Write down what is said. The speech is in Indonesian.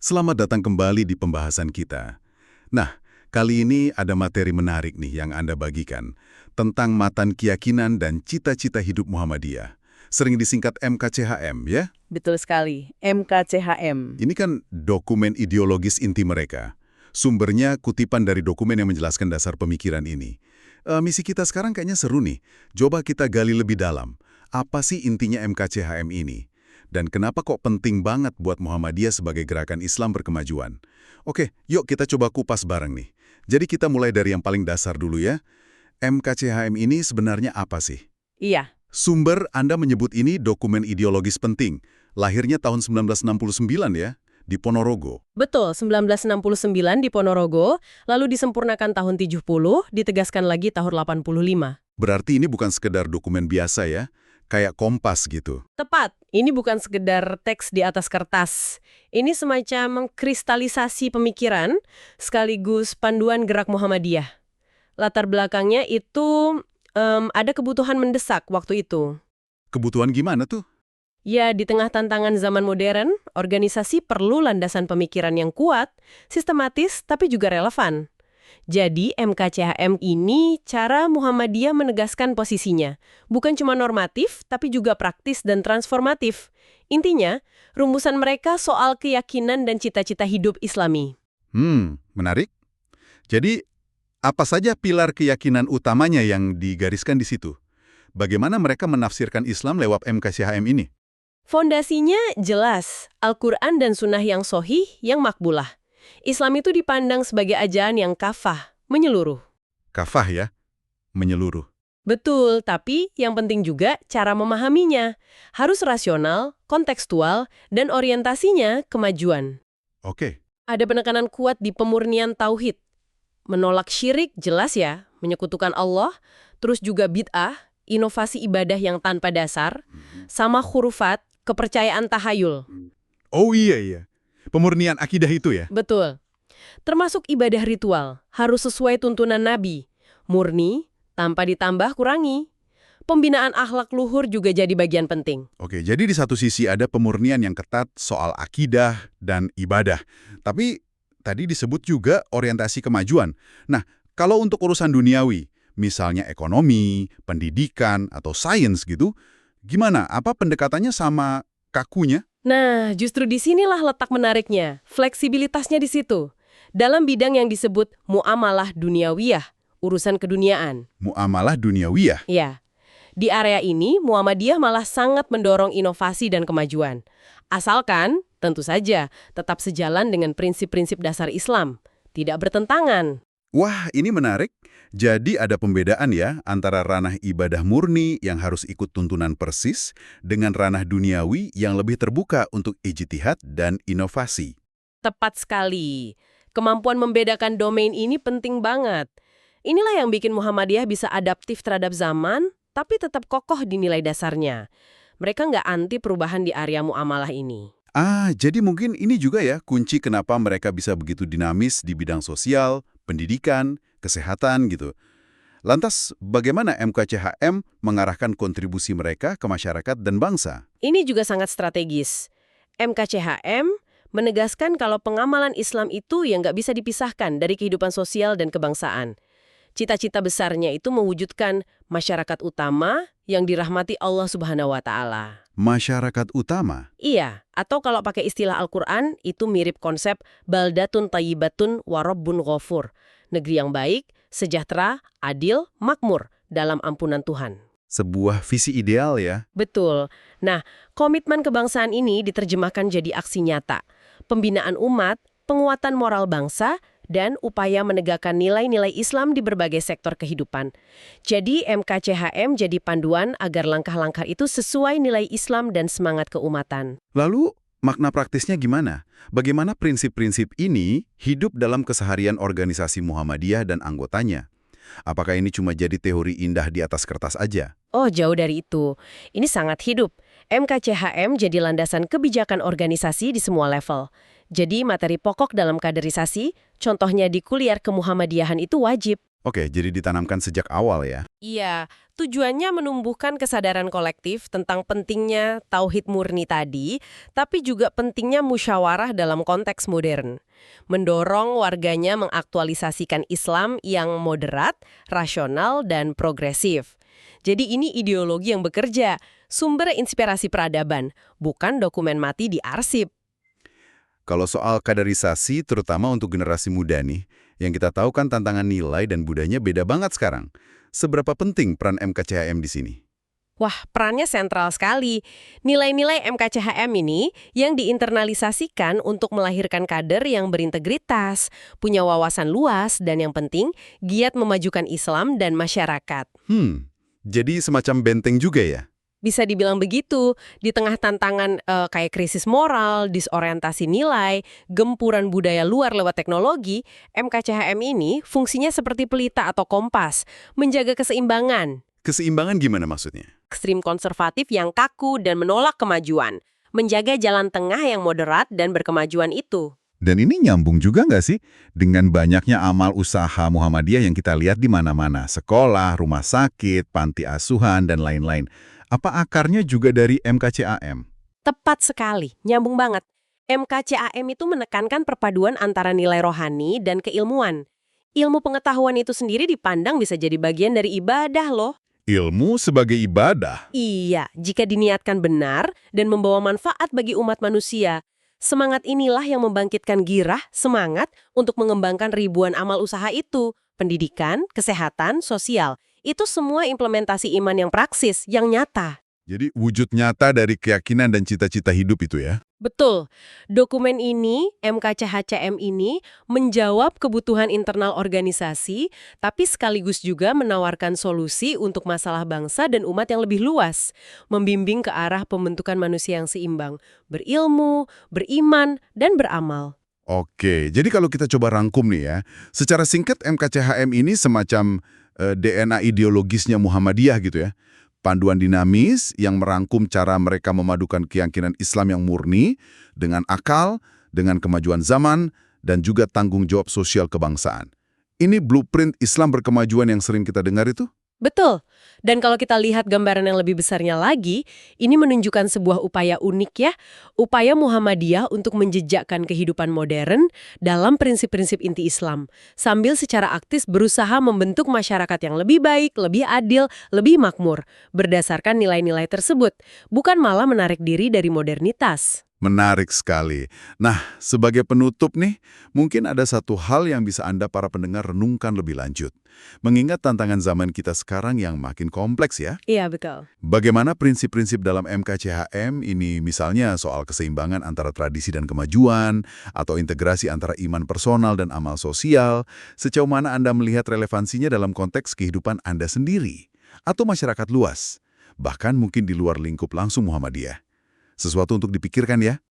Selamat datang kembali di pembahasan kita. Nah, kali ini ada materi menarik nih yang Anda bagikan tentang matan keyakinan dan cita-cita hidup Muhammadiyah. Sering disingkat MKCHM, ya? Betul sekali, MKCHM. Ini kan dokumen ideologis inti mereka. Sumbernya kutipan dari dokumen yang menjelaskan dasar pemikiran ini. Misi kita sekarang kayaknya seru nih. Coba kita gali lebih dalam. Apa sih intinya MKCHM ini? Dan kenapa kok penting banget buat Muhammadiyah sebagai gerakan Islam berkemajuan? Oke, yuk kita coba kupas bareng nih. Jadi kita mulai dari yang paling dasar dulu ya. MKCHM ini sebenarnya apa sih? Iya, Sumber Anda menyebut ini dokumen ideologis penting. Lahirnya tahun 1969 ya, di Ponorogo. betul, 1969 di Ponorogo, lalu disempurnakan tahun 70, ditegaskan lagi tahun 85. Berarti ini bukan sekedar dokumen biasa ya, kayak kompas gitu. Tepat, ini bukan sekedar teks di atas kertas. Ini semacam mengkristalisasi pemikiran, sekaligus panduan gerak Muhammadiyah. Latar belakangnya itu ada kebutuhan mendesak waktu itu. Kebutuhan gimana tuh? Ya, di tengah tantangan zaman modern, organisasi perlu landasan pemikiran yang kuat, sistematis, tapi juga relevan. Jadi, MKCHM ini cara Muhammadiyah menegaskan posisinya. Bukan cuma normatif, tapi juga praktis dan transformatif. Intinya, rumusan mereka soal keyakinan dan cita-cita hidup Islami. Menarik. Jadi, apa saja pilar keyakinan utamanya yang digariskan di situ? Bagaimana mereka menafsirkan Islam lewat MKCHM ini? Fondasinya jelas, Al-Quran dan Sunnah yang sohih, yang makbulah. Islam itu dipandang sebagai ajaran yang kafah, menyeluruh. Kafah ya, menyeluruh. Betul, tapi yang penting juga cara memahaminya. Harus rasional, kontekstual, dan orientasinya kemajuan. Oke, Ada penekanan kuat di pemurnian tauhid. Menolak syirik jelas ya, menyekutukan Allah, terus juga bid'ah, inovasi ibadah yang tanpa dasar, sama khurufat, kepercayaan tahayul. oh iya. Pemurnian akidah itu ya? Betul. Termasuk ibadah ritual, harus sesuai tuntunan Nabi. Murni, tanpa ditambah kurangi. Pembinaan akhlak luhur juga jadi bagian penting. Oke, jadi di satu sisi ada pemurnian yang ketat soal akidah dan ibadah. Tapi tadi disebut juga orientasi kemajuan. Nah, kalau untuk urusan duniawi, misalnya ekonomi, pendidikan, atau sains gitu, gimana? Apa pendekatannya sama kakunya? Nah, justru disinilah letak menariknya. Fleksibilitasnya di situ. Dalam bidang yang disebut muamalah duniawiyah, urusan keduniaan. Muamalah duniawiyah. Ya, di area ini Muhammadiyah malah sangat mendorong inovasi dan kemajuan. Asalkan, tentu saja, tetap sejalan dengan prinsip-prinsip dasar Islam. Tidak bertentangan. Wah, ini menarik. Jadi ada pembedaan ya antara ranah ibadah murni yang harus ikut tuntunan persis dengan ranah duniawi yang lebih terbuka untuk ijtihad dan inovasi. Tepat sekali. Kemampuan membedakan domain ini penting banget. Inilah yang bikin Muhammadiyah bisa adaptif terhadap zaman, tapi tetap kokoh di nilai dasarnya. Mereka nggak anti perubahan di area muamalah ini. Jadi mungkin ini juga ya kunci kenapa mereka bisa begitu dinamis di bidang sosial, pendidikan, kesehatan gitu. Lantas, bagaimana MKCHM mengarahkan kontribusi mereka ke masyarakat dan bangsa? Ini juga sangat strategis. MKCHM menegaskan kalau pengamalan Islam itu yang nggak bisa dipisahkan dari kehidupan sosial dan kebangsaan. Cita-cita besarnya itu mewujudkan masyarakat utama yang dirahmati Allah Subhanahu wa Ta'ala. Masyarakat utama? Iya, atau kalau pakai istilah Al-Quran, itu mirip konsep baldatun tayyibatun warabbun ghafur. Negeri yang baik, sejahtera, adil, makmur dalam ampunan Tuhan. Sebuah visi ideal ya? Betul. Nah, komitmen kebangsaan ini diterjemahkan jadi aksi nyata. Pembinaan umat, penguatan moral bangsa, dan upaya menegakkan nilai-nilai Islam di berbagai sektor kehidupan. Jadi MKCHM jadi panduan agar langkah-langkah itu sesuai nilai Islam dan semangat keumatan. Lalu, makna praktisnya gimana? Bagaimana prinsip-prinsip ini hidup dalam keseharian organisasi Muhammadiyah dan anggotanya? Apakah ini cuma jadi teori indah di atas kertas aja? Oh, jauh dari itu. Ini sangat hidup. MKCHM jadi landasan kebijakan organisasi di semua level. Jadi materi pokok dalam kaderisasi, contohnya di kuliah kemuhammadiyahan itu wajib. Oke, jadi ditanamkan sejak awal ya. Iya, tujuannya menumbuhkan kesadaran kolektif tentang pentingnya tauhid murni tadi, tapi juga pentingnya musyawarah dalam konteks modern. Mendorong warganya mengaktualisasikan Islam yang moderat, rasional, dan progresif. Jadi ini ideologi yang bekerja, sumber inspirasi peradaban, bukan dokumen mati di arsip. Kalau soal kaderisasi, terutama untuk generasi muda nih, yang kita tahu kan tantangan nilai dan budayanya beda banget sekarang. Seberapa penting peran MKCHM di sini? Wah, perannya sentral sekali. Nilai-nilai MKCHM ini yang diinternalisasikan untuk melahirkan kader yang berintegritas, punya wawasan luas, dan yang penting, giat memajukan Islam dan masyarakat. Jadi semacam benteng juga ya? Bisa dibilang begitu, di tengah tantangan kayak krisis moral, disorientasi nilai, gempuran budaya luar lewat teknologi, MKCHM ini fungsinya seperti pelita atau kompas, menjaga keseimbangan. Keseimbangan gimana maksudnya? Ekstrim konservatif yang kaku dan menolak kemajuan, menjaga jalan tengah yang moderat dan berkemajuan itu. Dan ini nyambung juga nggak sih dengan banyaknya amal usaha Muhammadiyah yang kita lihat di mana-mana, sekolah, rumah sakit, panti asuhan, dan lain-lain. Apa akarnya juga dari MKCAM? Tepat sekali, nyambung banget. MKCAM itu menekankan perpaduan antara nilai rohani dan keilmuan. Ilmu pengetahuan itu sendiri dipandang bisa jadi bagian dari ibadah loh. Ilmu sebagai ibadah. Iya, jika diniatkan benar dan membawa manfaat bagi umat manusia. Semangat inilah yang membangkitkan girah, semangat untuk mengembangkan ribuan amal usaha itu. Pendidikan, kesehatan, sosial. Itu semua implementasi iman yang praksis, yang nyata. Jadi wujud nyata dari keyakinan dan cita-cita hidup itu ya? Betul. Dokumen ini, MKCHCM ini, menjawab kebutuhan internal organisasi, tapi sekaligus juga menawarkan solusi untuk masalah bangsa dan umat yang lebih luas. Membimbing ke arah pembentukan manusia yang seimbang, berilmu, beriman, dan beramal. Oke, jadi kalau kita coba rangkum nih ya, secara singkat MKCHM ini semacam DNA ideologisnya Muhammadiyah gitu ya. Panduan dinamis yang merangkum cara mereka memadukan keyakinan Islam yang murni dengan akal, dengan kemajuan zaman, dan juga tanggung jawab sosial kebangsaan. Ini blueprint Islam berkemajuan yang sering kita dengar itu? Betul. Dan kalau kita lihat gambaran yang lebih besarnya lagi, ini menunjukkan sebuah upaya unik ya, upaya Muhammadiyah untuk menjejakkan kehidupan modern dalam prinsip-prinsip inti Islam, sambil secara aktif berusaha membentuk masyarakat yang lebih baik, lebih adil, lebih makmur, berdasarkan nilai-nilai tersebut, bukan malah menarik diri dari modernitas. Menarik sekali. Nah, sebagai penutup nih, mungkin ada satu hal yang bisa Anda para pendengar renungkan lebih lanjut. Mengingat tantangan zaman kita sekarang yang makin kompleks ya. Iya, betul. Bagaimana prinsip-prinsip dalam MKCHM ini misalnya soal keseimbangan antara tradisi dan kemajuan, atau integrasi antara iman personal dan amal sosial, sejauh mana Anda melihat relevansinya dalam konteks kehidupan Anda sendiri, atau masyarakat luas, bahkan mungkin di luar lingkup langsung Muhammadiyah. Sesuatu untuk dipikirkan ya.